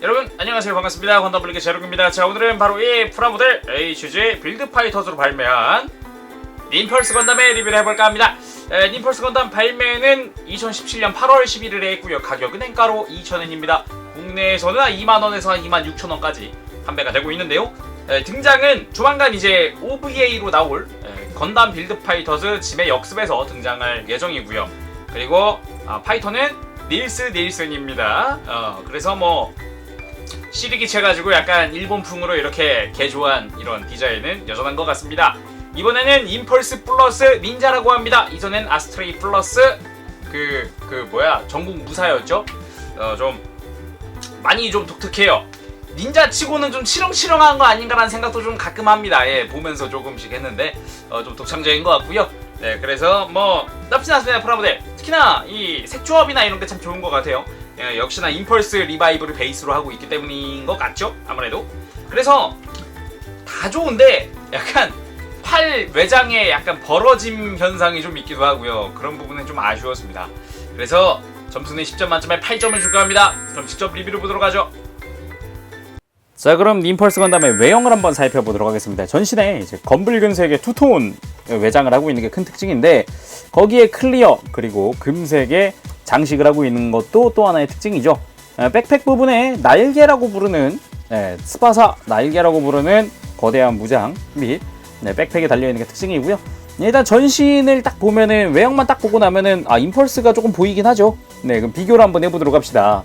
여러분 안녕하세요, 반갑습니다. 건담블리의 제록입니다. 자, 오늘은 바로 이 프라모델 HG 빌드 파이터즈로 발매한 님펄스 건담의 리뷰를 해볼까 합니다. 님펄스 건담 발매는 2017년 8월 11일에 했고요. 가격은 행가로 2,000엔입니다. 국내에서는 26,000원에서 26,000원까지 판매가 되고 있는데요. 등장은 조만간 이제 OVA로 나올 건담 빌드 파이터즈 짐의 역습에서 등장할 예정이고요. 그리고 파이터는 닐슨입니다. 그래서 뭐 시리기 채가지고 약간 일본풍으로 이렇게 개조한 이런 디자인은 여전한 것 같습니다. 이번에는 임펄스 플러스 닌자라고 합니다. 이전엔 아스트레이 플러스 전국 무사였죠. 좀 많이 좀 독특해요. 닌자 치고는 좀 치렁치렁한 거 아닌가라는 생각도 좀 가끔 합니다. 보면서 조금씩 했는데 좀 독창적인 것 같고요. 네, 그래서 뭐 나쁘지 않습니다. 프라모델 특히나 이 색조합이나 이런 게 참 좋은 것 같아요. 역시나 임펄스 리바이브를 베이스로 하고 있기 때문인 것 같죠? 아무래도. 그래서 다 좋은데 약간 팔 외장에 약간 벌어짐 현상이 좀 있기도 하고요. 그런 부분은 좀 아쉬웠습니다. 그래서 점수는 10점 만점에 8점을 줄까 합니다. 그럼 직접 리뷰를 보도록 하죠. 자, 그럼 님펄스 건담의 외형을 한번 살펴보도록 하겠습니다. 전신에 이제 검붉은색의 투톤 외장을 하고 있는 게 큰 특징인데, 거기에 클리어 그리고 금색의 장식을 하고 있는 것도 또 하나의 특징이죠. 백팩 부분에 날개라고 부르는 스파사 날개라고 부르는 거대한 무장 및 백팩에 달려있는 게 특징이고요. 일단 전신을 딱 보면은, 외형만 딱 보고 나면은 임펄스가 조금 보이긴 하죠. 네, 그럼 비교를 한번 해보도록 합시다.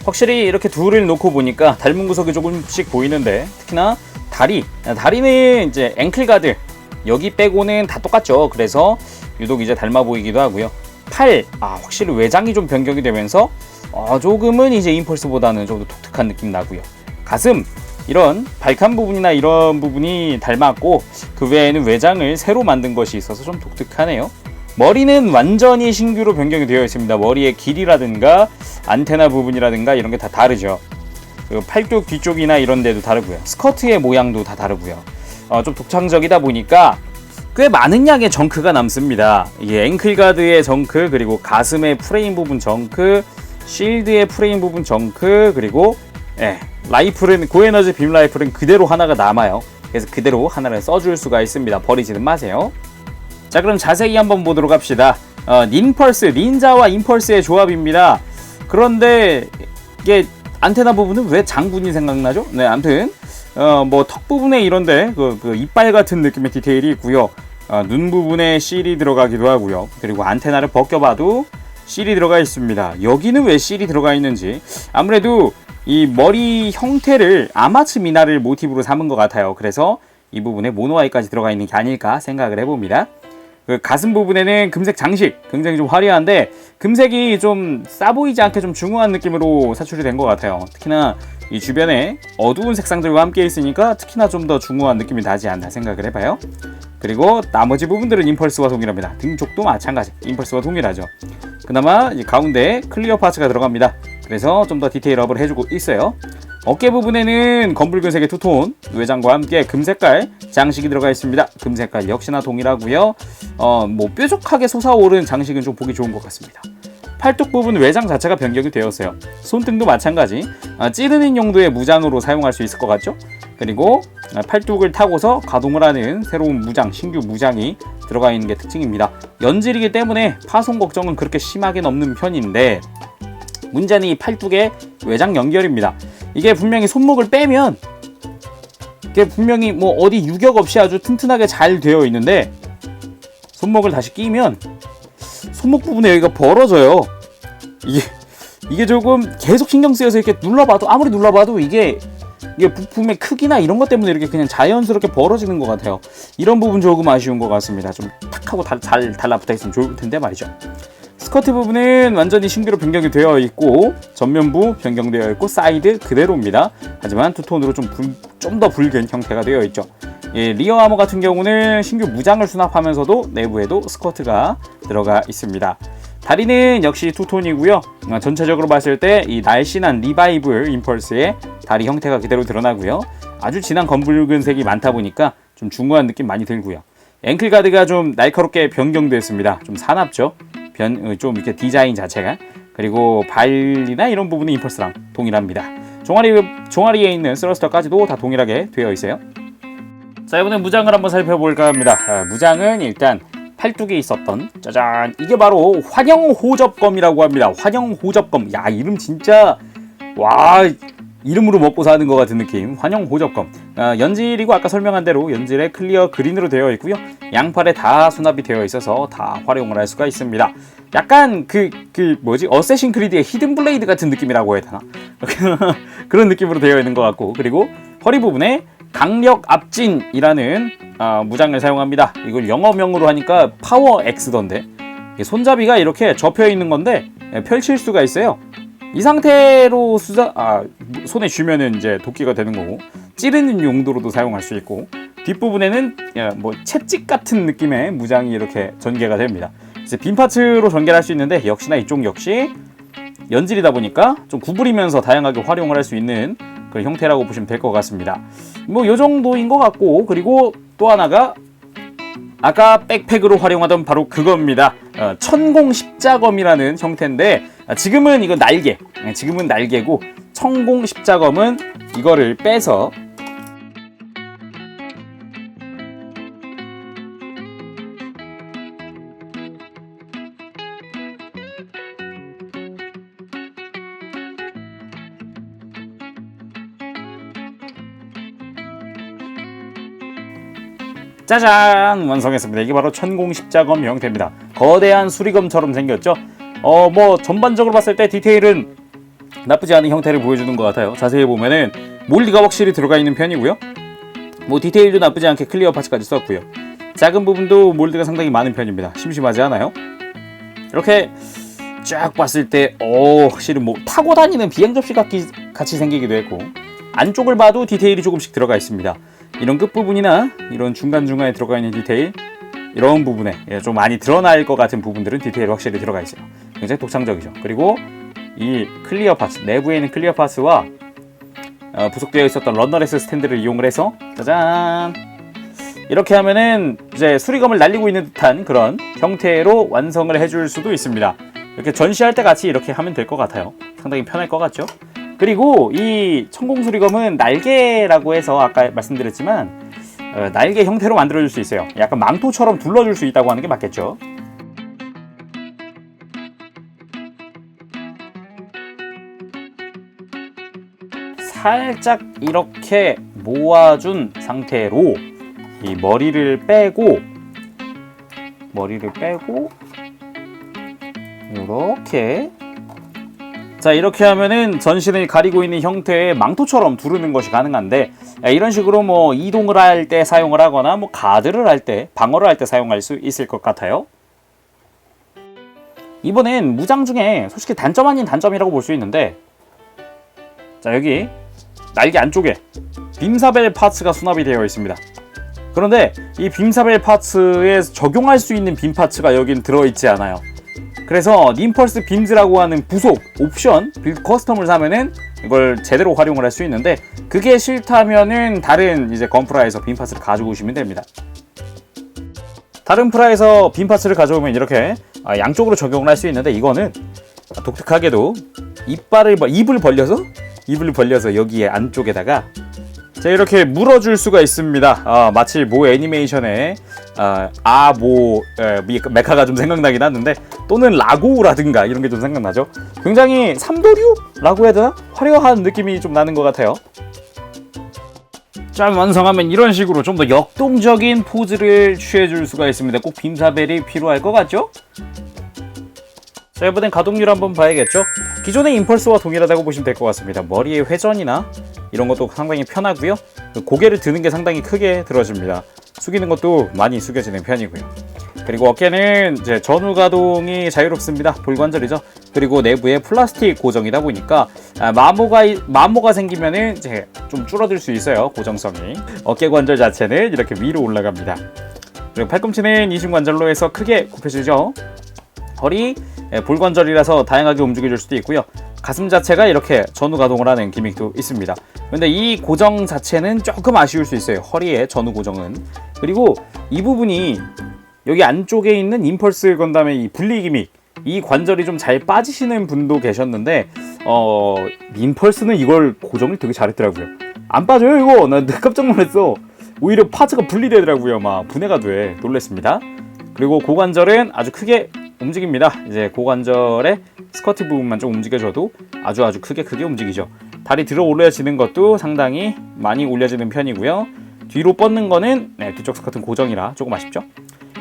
확실히 이렇게 둘을 놓고 보니까 닮은 구석이 조금씩 보이는데, 특히나 다리는 이제 앵클가드 여기 빼고는 다 똑같죠. 그래서 유독 이제 닮아 보이기도 하고요. 팔, 확실히 외장이 좀 변경이 되면서 조금은 이제 임펄스보다는 좀 더 독특한 느낌 나고요. 가슴, 이런 발칸 부분이나 이런 부분이 닮았고, 그 외에는 외장을 새로 만든 것이 있어서 좀 독특하네요. 머리는 완전히 신규로 변경이 되어 있습니다. 머리의 길이라든가 안테나 부분이라든가 이런 게 다 다르죠. 그리고 팔뚝 뒤쪽이나 이런 데도 다르고요. 스커트의 모양도 다 다르고요. 좀 독창적이다 보니까 꽤 많은 양의 정크가 남습니다. 이게 앵클가드의 정크, 그리고 가슴의 프레임 부분 정크, 실드의 프레임 부분 정크, 그리고 라이플은 고에너지 빔 라이플은 그대로 하나가 남아요. 그래서 그대로 하나를 써줄 수가 있습니다. 버리지는 마세요. 자, 그럼 자세히 한번 보도록 합시다. 닌펄스, 닌자와 임펄스의 조합입니다. 그런데 이게 안테나 부분은 왜 장군이 생각나죠? 네, 아무튼 뭐 턱 부분에 이런데 그 이빨 같은 느낌의 디테일이 있고요. 눈 부분에 실이 들어가기도 하고요. 그리고 안테나를 벗겨봐도 실이 들어가 있습니다. 여기는 왜 실이 들어가 있는지, 아무래도 이 머리 형태를 아마츠 미나를 모티브로 삼은 것 같아요. 그래서 이 부분에 모노아이까지 들어가 있는 게 아닐까 생각을 해봅니다. 그 가슴 부분에는 금색 장식 굉장히 좀 화려한데, 금색이 좀 싸 보이지 않게 좀 중후한 느낌으로 사출이 된 것 같아요. 특히나 이 주변에 어두운 색상들과 함께 있으니까 특히나 좀 더 중후한 느낌이 나지 않나 생각을 해봐요. 그리고 나머지 부분들은 임펄스와 동일합니다. 등 쪽도 마찬가지, 임펄스와 동일하죠. 그나마 이 가운데 클리어 파츠가 들어갑니다. 그래서 좀 더 디테일업을 해주고 있어요. 어깨 부분에는 검붉은색의 투톤 외장과 함께 금색깔 장식이 들어가 있습니다. 금색깔 역시나 동일하고요. 뭐 뾰족하게 솟아오른 장식은 좀 보기 좋은 것 같습니다. 팔뚝 부분 외장 자체가 변경이 되었어요. 손등도 마찬가지 찌르는 용도의 무장으로 사용할 수 있을 것 같죠? 그리고 팔뚝을 타고서 가동을 하는 새로운 무장, 신규 무장이 들어가 있는 게 특징입니다. 연질이기 때문에 파손 걱정은 그렇게 심하게는 없는 편인데, 문제는 이 팔뚝의 외장 연결입니다. 이게 분명히 손목을 빼면, 이게 분명히 뭐 어디 유격 없이 아주 튼튼하게 잘 되어 있는데, 손목을 다시 끼면 손목 부분에 여기가 벌어져요. 이게 조금 계속 신경 쓰여서 이렇게 눌러봐도, 아무리 눌러봐도 이게 부품의 크기나 이런 것 때문에 이렇게 그냥 자연스럽게 벌어지는 것 같아요. 이런 부분 조금 아쉬운 것 같습니다. 좀 탁 하고 잘 달라붙어 있으면 좋을 텐데 말이죠. 스커트 부분은 완전히 신규로 변경이 되어 있고, 전면부 변경되어 있고, 사이드 그대로입니다. 하지만 투톤으로 좀 더 붉은 형태가 되어 있죠. 리어 아머 같은 경우는 신규 무장을 수납하면서도 내부에도 스커트가 들어가 있습니다. 다리는 역시 투톤이고요. 전체적으로 봤을 때 이 날씬한 리바이블 임펄스의 다리 형태가 그대로 드러나고요. 아주 진한 검붉은색이 많다 보니까 좀 중후한 느낌 많이 들고요. 앵클가드가 좀 날카롭게 변경됐습니다. 좀 사납죠. 좀 이렇게 디자인 자체가. 그리고 발이나 이런 부분은 임펄스랑 동일합니다. 종아리에 있는 스러스터까지도 다 동일하게 되어 있어요. 자, 이번엔 무장을 한번 살펴볼까 합니다. 무장은 일단 팔뚝에 있었던 짜잔, 이게 바로 환영호접검이라고 합니다. 환영호접검. 야, 이름 진짜 와, 이름으로 먹고 사는 것 같은 느낌. 환영호접검. 연질이고 아까 설명한 대로 연질에 클리어 그린으로 되어 있고요. 양팔에 다 수납이 되어 있어서 다 활용을 할 수가 있습니다. 약간 어쌔신 크리드의 히든 블레이드 같은 느낌이라고 해야 되나? 그런 느낌으로 되어 있는 것 같고, 그리고 허리 부분에 강력 압진이라는 무장을 사용합니다. 이걸 영어명으로 하니까 파워 X던데, 손잡이가 이렇게 접혀 있는 건데 펼칠 수가 있어요. 이 상태로 손에 쥐면은 이제 도끼가 되는 거고, 찌르는 용도로도 사용할 수 있고, 뒷부분에는 채찍 같은 느낌의 무장이 이렇게 전개가 됩니다. 그래서 빈 파츠로 전개를 할 수 있는데, 역시나 이쪽 역시 연질이다 보니까 좀 구부리면서 다양하게 활용을 할 수 있는 그런 형태라고 보시면 될 것 같습니다. 요 정도인 것 같고, 그리고 또 하나가 아까 백팩으로 활용하던 바로 그겁니다. 천공 십자검이라는 형태인데, 지금은 이건 지금은 날개고, 천공 십자검은 이거를 빼서 짜잔! 완성했습니다. 이게 바로 천공 십자검 형태입니다. 거대한 수리검처럼 생겼죠? 전반적으로 봤을 때 디테일은 나쁘지 않은 형태를 보여주는 것 같아요. 자세히 보면은 몰디가 확실히 들어가 있는 편이고요. 디테일도 나쁘지 않게 클리어 파츠까지 썼고요. 작은 부분도 몰드가 상당히 많은 편입니다. 심심하지 않아요? 이렇게 쫙 봤을 때 확실히 타고 다니는 비행 접시 같이 생기기도 했고, 안쪽을 봐도 디테일이 조금씩 들어가 있습니다. 이런 끝부분이나 이런 중간중간에 들어가 있는 디테일, 이런 부분에 좀 많이 드러날 것 같은 부분들은 디테일이 확실히 들어가 있어요. 굉장히 독창적이죠. 그리고 이 클리어 파츠, 내부에 있는 클리어 파츠와 부속되어 있었던 런너레스 스탠드를 이용을 해서 짜잔! 이렇게 하면은 이제 수리검을 날리고 있는 듯한 그런 형태로 완성을 해줄 수도 있습니다. 이렇게 전시할 때 같이 이렇게 하면 될 것 같아요. 상당히 편할 것 같죠? 그리고 이 천공수리검은 날개라고 해서 아까 말씀드렸지만 날개 형태로 만들어줄 수 있어요. 약간 망토처럼 둘러줄 수 있다고 하는 게 맞겠죠. 살짝 이렇게 모아준 상태로 이 머리를 빼고 이렇게 하면은 전신을 가리고 있는 형태의 망토처럼 두르는 것이 가능한데, 이런 식으로 이동을 할 때 사용을 하거나 가드를 할 때, 방어를 할 때 사용할 수 있을 것 같아요. 이번엔 무장 중에 솔직히 단점 아닌 단점이라고 볼 수 있는데, 자, 여기 날개 안쪽에 빔사벨 파츠가 수납이 되어 있습니다. 그런데 이 빔사벨 파츠에 적용할 수 있는 빔 파츠가 여긴 들어있지 않아요. 그래서 님펄스 빔즈라고 하는 부속 옵션 빌드 커스텀을 사면은 이걸 제대로 활용을 할 수 있는데, 그게 싫다면은 다른 이제 건프라에서 빔 파츠를 가지고 오시면 됩니다. 다른 프라에서 빔 파츠를 가져오면 이렇게 양쪽으로 적용을 할 수 있는데, 이거는 독특하게도 입을 벌려서 여기에 안쪽에다가 이렇게 물어줄 수가 있습니다. 마치 모 애니메이션에 메카가 좀 생각나긴 하는데, 또는 라고라든가 이런 게 좀 생각나죠. 굉장히 삼도류라고 해야 되나? 화려한 느낌이 좀 나는 것 같아요. 짠! 완성하면 이런 식으로 좀 더 역동적인 포즈를 취해줄 수가 있습니다. 꼭 빔사벨이 필요할 것 같죠? 자, 이번엔 가동률 한번 봐야겠죠? 기존의 임펄스와 동일하다고 보시면 될 것 같습니다. 머리의 회전이나 이런 것도 상당히 편하고요. 고개를 드는 게 상당히 크게 들어집니다. 숙이는 것도 많이 숙여지는 편이고요. 그리고 어깨는 이제 전후 가동이 자유롭습니다. 볼관절이죠. 그리고 내부에 플라스틱 고정이다 보니까 마모가 생기면은 이제 좀 줄어들 수 있어요. 고정성이. 어깨 관절 자체는 이렇게 위로 올라갑니다. 그리고 팔꿈치는 이중관절로 해서 크게 굽혀지죠. 허리 볼관절이라서 다양하게 움직여줄 수도 있고요. 가슴 자체가 이렇게 전후 가동을 하는 기믹도 있습니다. 근데 이 고정 자체는 조금 아쉬울 수 있어요. 허리의 전후 고정은. 그리고 이 부분이 여기 안쪽에 있는 임펄스 건담의 이 분리 기믹, 이 관절이 좀 잘 빠지시는 분도 계셨는데 닌펄스는 이걸 고정을 되게 잘했더라고요. 안 빠져요 이거. 나 깜짝 놀랐어. 오히려 파츠가 분리되더라고요. 막 분해가 돼. 놀랬습니다. 그리고 고관절은 아주 크게 움직입니다. 이제 고관절의 스쿼트 부분만 좀 움직여줘도 아주 크게 움직이죠. 다리 들어 올려지는 것도 상당히 많이 올려지는 편이고요. 뒤로 뻗는 거는 뒤쪽 스쿼트는 고정이라 조금 아쉽죠.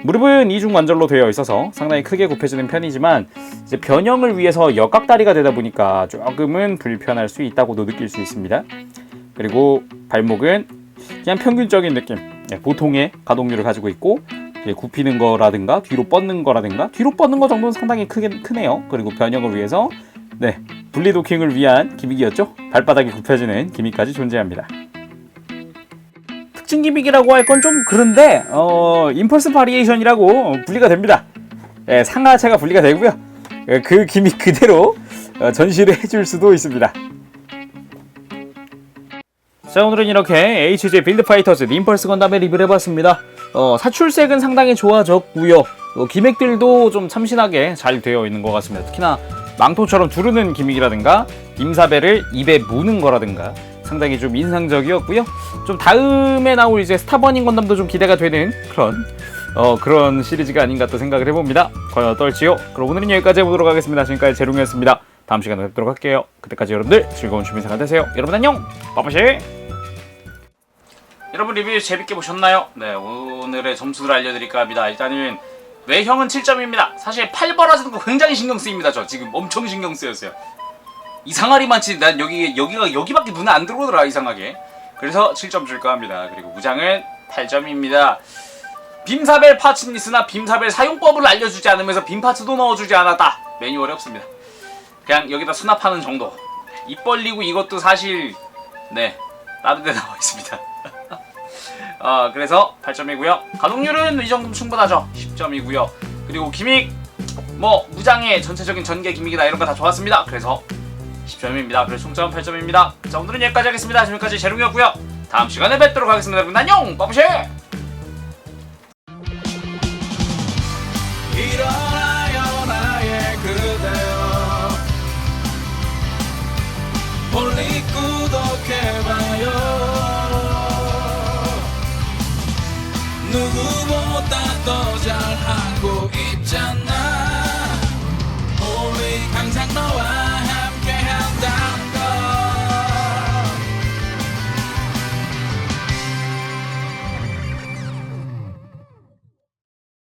무릎은 이중 관절로 되어 있어서 상당히 크게 굽혀지는 편이지만 이제 변형을 위해서 역각다리가 되다 보니까 조금은 불편할 수 있다고도 느낄 수 있습니다. 그리고 발목은 그냥 평균적인 느낌, 보통의 가동률을 가지고 있고 굽히는 거라든가 뒤로 뻗는 거라든가 뒤로 뻗는 거 정도는 상당히 크네요. 그리고 변형을 위해서 분리 도킹을 위한 기믹이었죠. 발바닥이 굽혀지는 기믹까지 존재합니다. 특징 기믹이라고 할 건 좀 그런데 임펄스 바리에이션이라고 분리가 됩니다. 상하체가 분리가 되고요. 그 기믹 그대로 전시를 해줄 수도 있습니다. 자, 오늘은 이렇게 HG 빌드 파이터즈 닌펄스 건담의 리뷰를 해봤습니다. 사출색은 상당히 좋아졌고요. 기믹들도 좀 참신하게 잘 되어 있는 것 같습니다. 특히나 망토처럼 두르는 기믹이라든가 빔사벨을 입에 무는 거라든가 상당히 좀 인상적이었고요. 좀 다음에 나올 이제 스타버닝 건담도 좀 기대가 되는 그런 시리즈가 아닌가 또 생각을 해봅니다. 과연 어떨지요? 그럼 오늘은 여기까지 해보도록 하겠습니다. 지금까지 제롱이었습니다. 다음 시간에 뵙도록 할게요. 그때까지 여러분들 즐거운 취미생활 되세요. 여러분 안녕! 빠빠시! 여러분 리뷰 재밌게 보셨나요? 네, 오늘의 점수를 알려드릴까 합니다. 일단은 외형은 7점입니다. 사실 팔 벌어지는 거 굉장히 신경 쓰입니다. 저 지금 엄청 신경 쓰였어요. 이상하리 많지. 난 여기밖에 눈에 안 들어오더라, 이상하게. 그래서 7점 줄까 합니다. 그리고 무장은 8점입니다. 빔사벨 파츠니스나 빔사벨 사용법을 알려주지 않으면서 빔파츠도 넣어주지 않았다. 매뉴얼이 없습니다. 그냥 여기다 수납하는 정도. 입 벌리고 이것도 사실 다른 데 나와 있습니다. 그래서 8점이고요. 가동률은 이 정도면 충분하죠. 10점이고요. 그리고 기믹, 무장의 전체적인 전개 기믹이나 이런 거 다 좋았습니다. 그래서 10점입니다. 그래서 총점 8점입니다. 자, 오늘은 여기까지 하겠습니다. 지금까지 제롱이었고요. 다음 시간에 뵙도록 하겠습니다. 여러분 안녕! 빠부시!